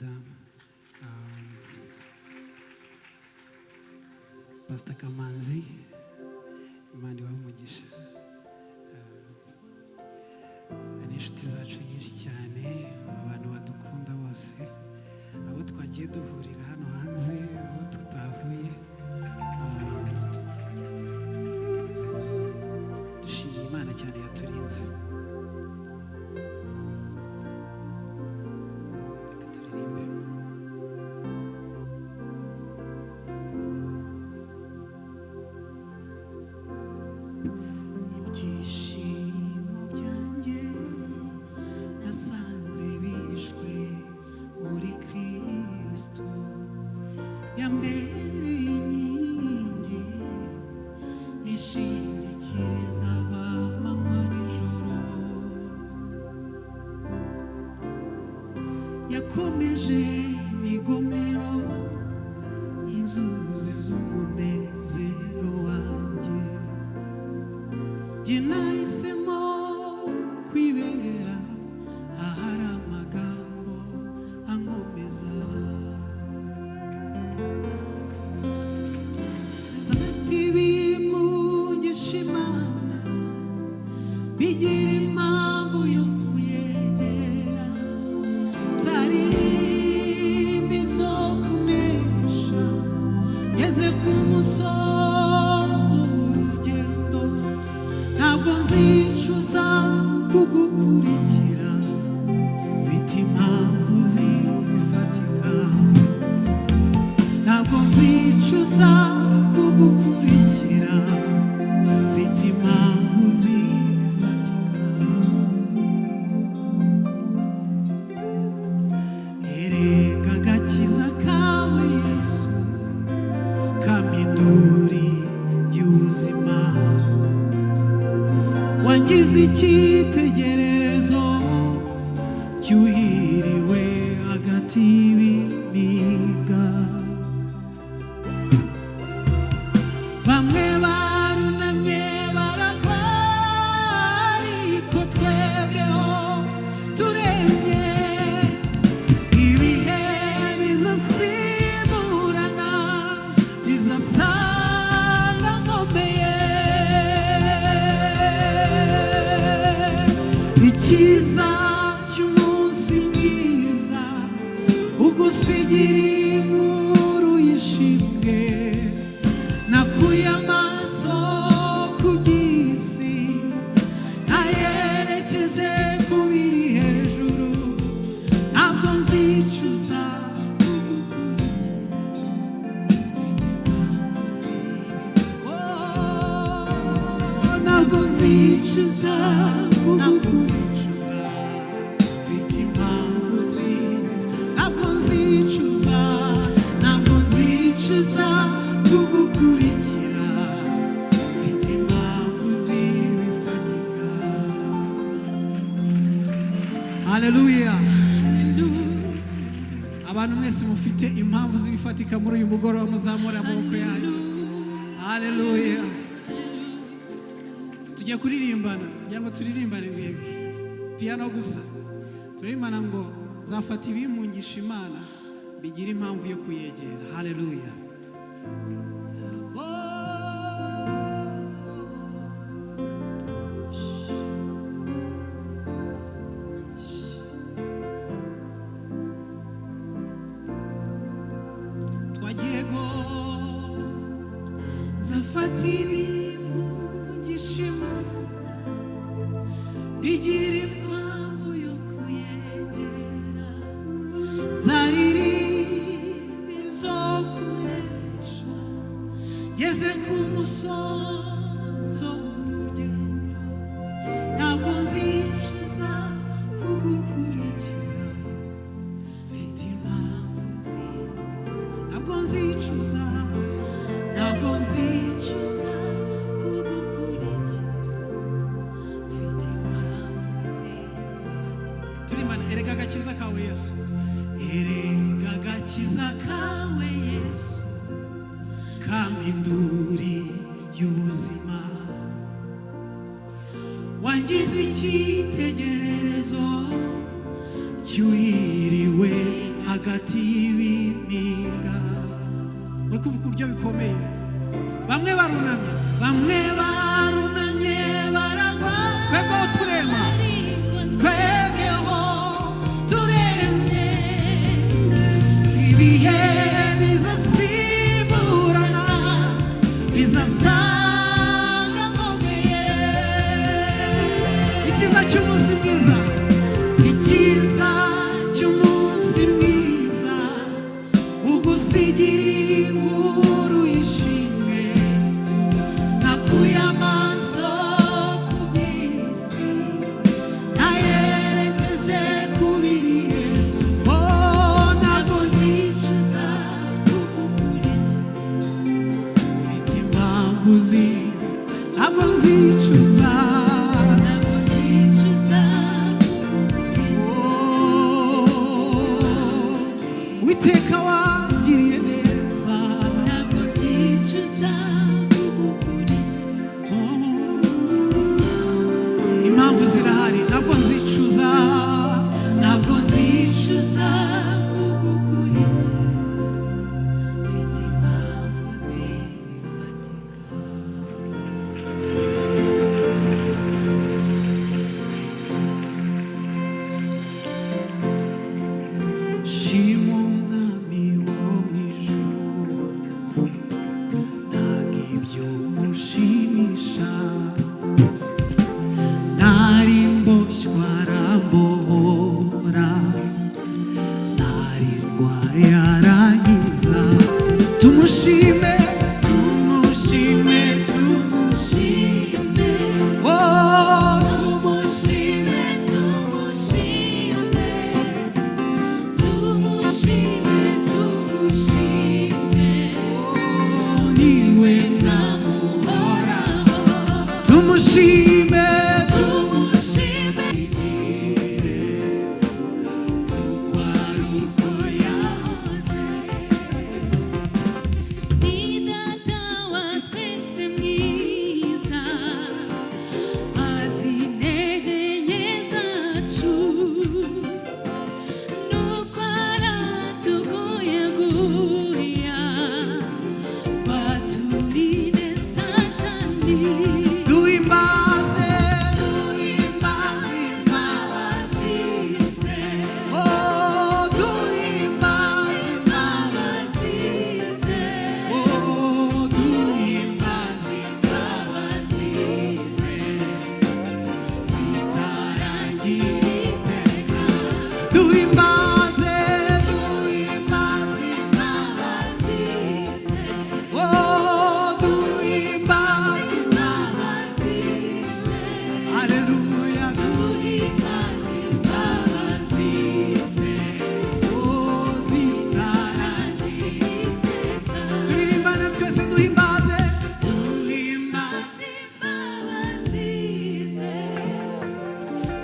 madame Pastor Kamanzi, Imana ibahe umugisha. N'inshuti zacu nyinshi cyane, abantu badukunda bose, abo twagiye duhurira hano hanze, abo tutahuye, dushimiye Imana cyane yaturinze. Yakomeje migomero inzuzi z'umunezero wanjye, jye nahisemo kwibera ahari amagambo ankomeza. Nzafata ibimugisha Imana bigira impamvu yo kuyegera, zaririmba izo kunesha ngeze ku musozo w'urugendo. Ntabwo nzicuza kugukurikira, mfite impamvu zifatika. Ntabwo nzicuza kugukurikira, mfite impamvu zifatika. Erega agakiza kawe Yesu kaminduri y'ubuzima, wangize icyitegererezo cyuhiriwe hagati y'ibiniga. Bamwe barunamye baragwa, ariko twebweho turemye. Ibihe bizasimburana, bizasanga nkomeye. Icyiza cy'umunsi mwiza ugusigira inkuru y'ishimwe. Nakuye amaso ku by'isi, nayerekeje ku biri hejuru. Ntabwo nzicuza kugukurikira, mfite impamvu zibifatika. Ntabwo nzicuza kugukurikira, mfite impamvu zibifatika. Ntabwo nzicuza, ntabwo nzicuza kugukurikira, mfite impamvu zibifatika. Haleluya. Abantu mwese mufite impamvu zibifatika muri uyu mugoroba, muzamure amaboko yanyu. Haleluya. Tujya kuririmbana, kugira ngo turirimbane mwebwe piano gusa. Turirimbana ngo nzafata ibimungisha Imana bigira impamvu yo kuyegera. Haleluya. Twagiego nzafata ibimungisha Imana bigira impamvu yo kuyegera, zaririmba izo kunesha ngeze ku musozo w'urugendo. Ntabwo nzicuza kugukurikira, mfite impamvu zifatika. Ntabwo nzicuza, ntabwo nzicuza kugukurikira, mfite impamvu zifatika. Turimbana, erega agakiza kawe Yesu, erega agakiza kawe Yesu kaminduri y'ubuzima, wangize icyitegererezo cyuhiriwe hagati y'impinga. Uri kuvuga uburyo bikomeye. Bamwe barunamye baragwa, twebweho turema, ibihe bizasimburana bizasanga nkomeye. Icyiza cy'umunsi mwiza, icyiza cy'umunsi mwiza ugusigira inkuru yishimye. Nakuye amaso ku by'isi nayerekeje ku biri hejuru. Ntabwo nzicuza kugukurikira, mfite impamvu ntabwo nzicuza. Uwiteka wangiriye neza, ntabwo nzicuza kugukurikira. Impamvu zirahari, ntabwo nzicuza, ntabwo nzicuza kugukurikira, mfite impamvu zifatika. Shimo umwami wo mw'ijuru, ntabwo ibyo mushimisha. Nari mboshywa arambohora, nari ndwaye arankiza. Tumushime, tumushime, tumushime, oh tumushime, tumushime, tumushime, tumushime, oh niwe namuhoraho. Tumushime, tumushime, wari uko yahoze. Ni data wa twese mwiza, azi intege nke zacu, nuko aratuguyaguya baturinde Satani. Duhimbaze imbabazi ze, oh duhimbaze imbabazi ze, oh duhimbaze imbabazi ze, zitarangira iteka. Duhimbaze imbabazi ze, oh duhimbaze imbabazi ze. Haleluya, duhimbaze imbabazi ze, oh zitarangira iteka. Turirimbane twese, duhimbaze imbabazi ze,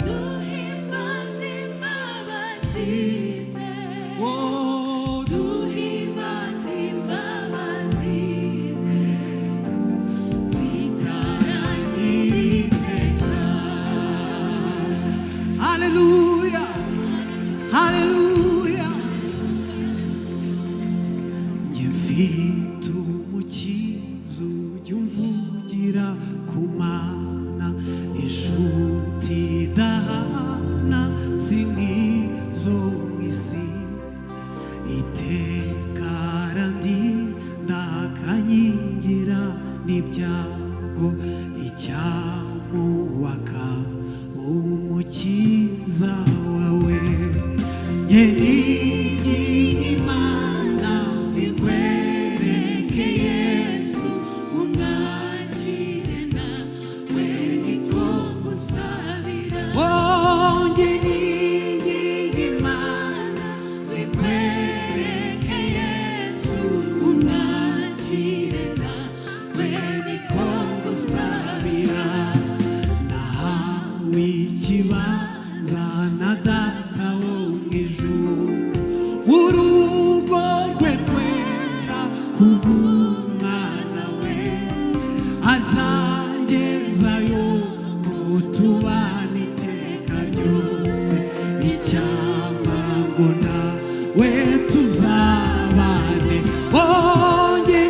duhimbaze imbabazi ze, oh duhimbaze imbabazi ze, zitarangira iteka. Haleluya, haleluya. Njye mfite umukiza ujya umvugira ku mana, inshuti idahana si nk'izo mw'isi. Iteka arandinda akankingira n'ibyago, icyamuwaka umukiza wawe. Njye niringiye Imana bikwereke Yesu, umwakire nawe niko musabira. Oh njye niringiye Imana bikwereke Yesu, umwakire nawe niko musabira. Nahawe ikibanza na data wo mw'ijuru, urugo rwe rwera kubw'umwana we, azangezayo ngo tubane iteka ryose. Icyampa ngo nawe we tuzabane. Onge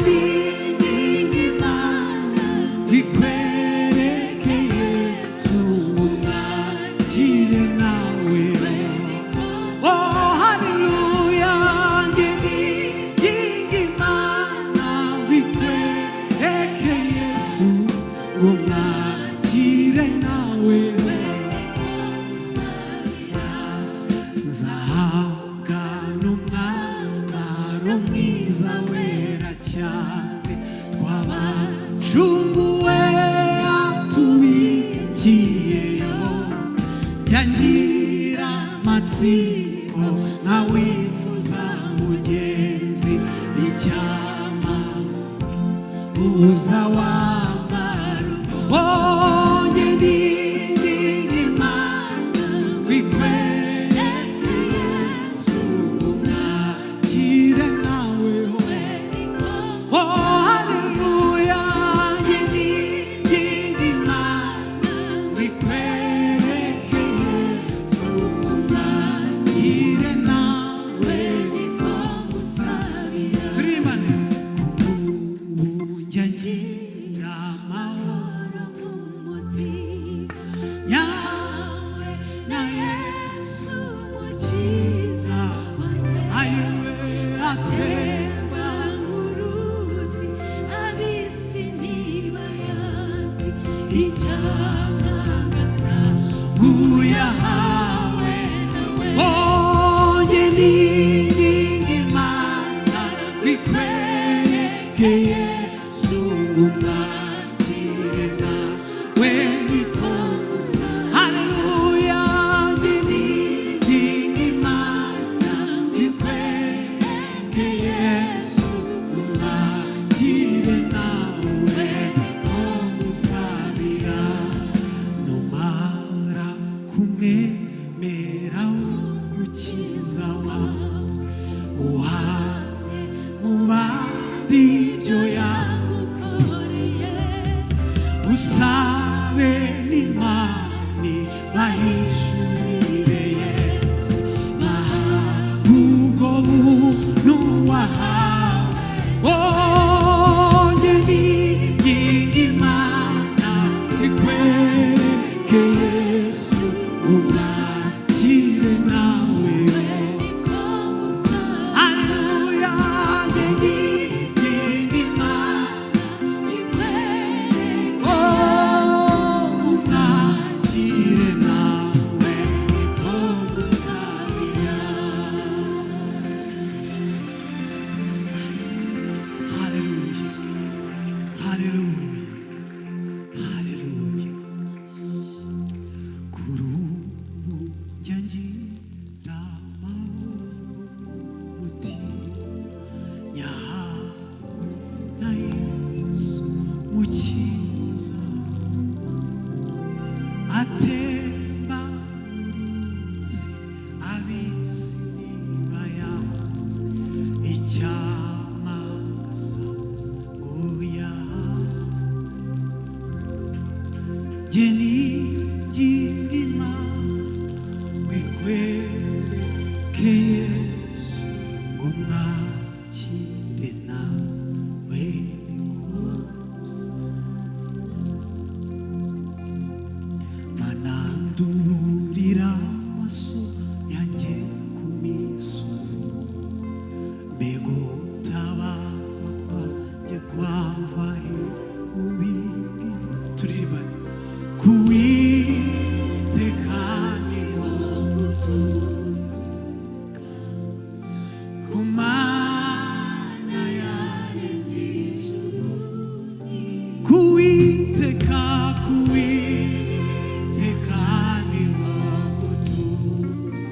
n'Imana bikwereke Yesu umwakire nawe. Oh hallelujah, onge n'Imana bikwereke Yesu umwakire nawe. Zahabwa n'umwambaro mwiza wera cyane, twabacunguwe atubikiyeyo. Jya ngira amatsiko nkawifuza mugenzi, icyama uza wambara. Onge n'Imana bikwereke Yesu umwakire nawe. Oh hallelujah, onge n'Imana bikwereke Yesu umwakire nawe. Turirimbane. Kuri ubu njya ngira amahoro mu mutima, yawe na Yesu umukiza wanjye. Ayewe atemba Uruzi ab'isi ntibayazi, icyamamasa nguyahawe nawe. Onge n'Imana bikwereke Yesu umwakire nawe. Hallelujah, onge n'Imana bikwereke Yesu umwakire nawe. Musabira numara kumwemera umukiza wawe, uhamye mu bandi ibyo yagukoreye. usabe n'Imana bahishurire Yesu, bahabwe ubwo buntu wahawe. Onge n'Imana bikwereke Yesu umwakire nawe. Hallelujah, onge n'Imana umwakire nawe. Hallelujah, hallelujah, hallelujah. Kuri ubu njya ngira amahoro mu mutima, yahawe na Yesu umukiza atemba uruzi ab'isi ntibayazi, icyamamasa nguyahawe. Jye n'inginga Imana bikwereke Yesu umwakire nawe. Manandurira amaso yanjye ku misozi, mbega utabarwa kwanjye kwava he mu bindi. Turirimbane. Kuwiteka niho guturuka, ku Mana yaremye ijuru n'isi. Kuwiteka niho guturuka,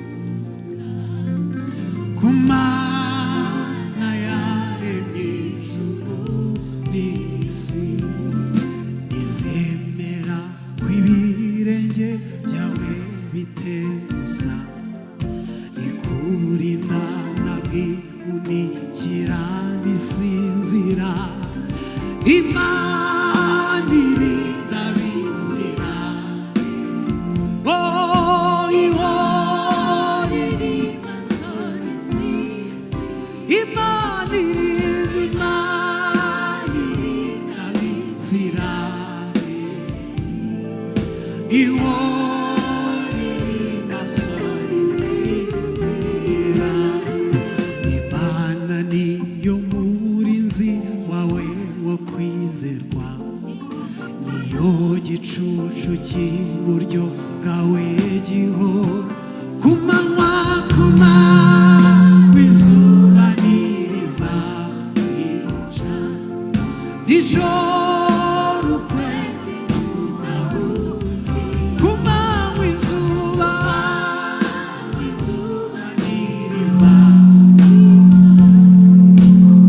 ku Mana yaremye ijuru n'isi. Izemera kw'ibirenge byawe biteruza, ikurinda nabwihunikira bisinzira. Imana irinda bizira. Oh, ihora iri maso Imana irinda Abisirayeli iworirinda solisinzira Imana niyo murinzi wawe wo kwizerwa niyo gicucu cy'iburyo bwawe gihora ku manywa izuba ntirizakwica nijoro ukwezi kuzahungira ku manywa izuba ntirizakwica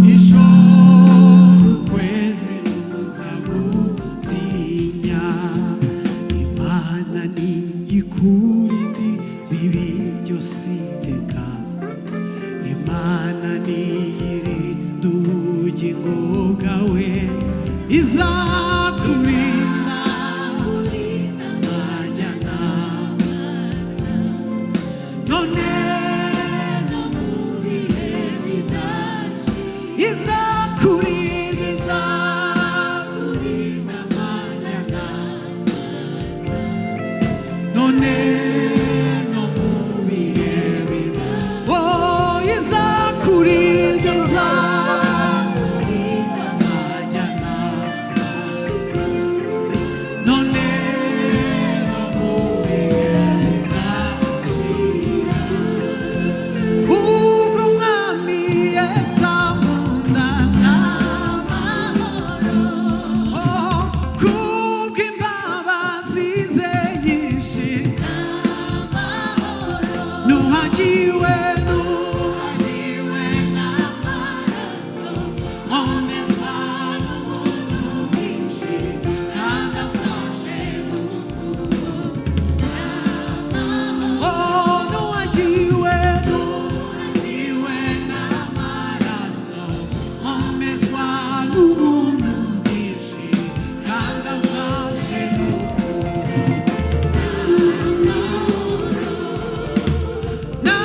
nijoro ukwezi kuzagutinya Imana niyikurinde bibi byose iteka Imana niyirinda ubugingo bwawe izakurinda amajyanama none no mu bihe bidashira izakurinda amajyanama none no mu bihe bidashira oh izakurinda amajyanama none no mu bihe bidashira ubwo umwami Yesu ankunda n'amahoro kubw'imbabazi ze nyinshi nuhagiwe n'amaraso nkomezwa n'ubuntu bwinshi kandi amfashe n'ukuboko nuhagiwe n'amaraso nkomezwa n'ubuntu bwinshi kandi amfashe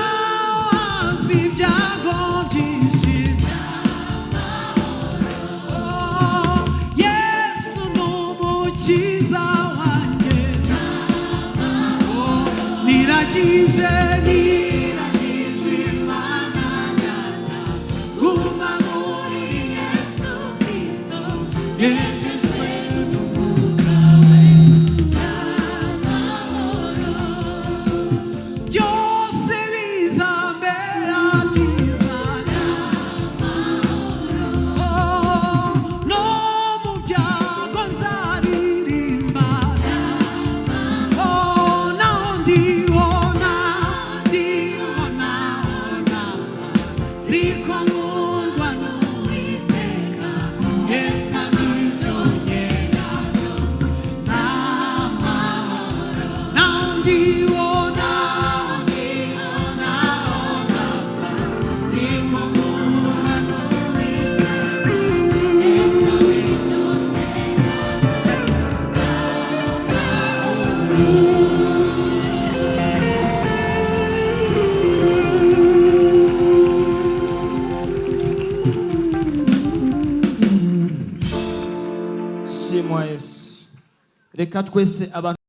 nazi ibyago byinshi Yesu ni umukiza wanjye niragije Imana data guma muri Yesu Kristo yejejwe n'umwuka we n'amahoro byose bizambera byiza no mu byago nzaririmba naho ndiho ziko nkundwa n'Uwiteka Yesu abibyongera byose n'amahoro naho ndiho ziko nkundwa n'Uwiteka Yesu Shimwa Yesu reka twese abantu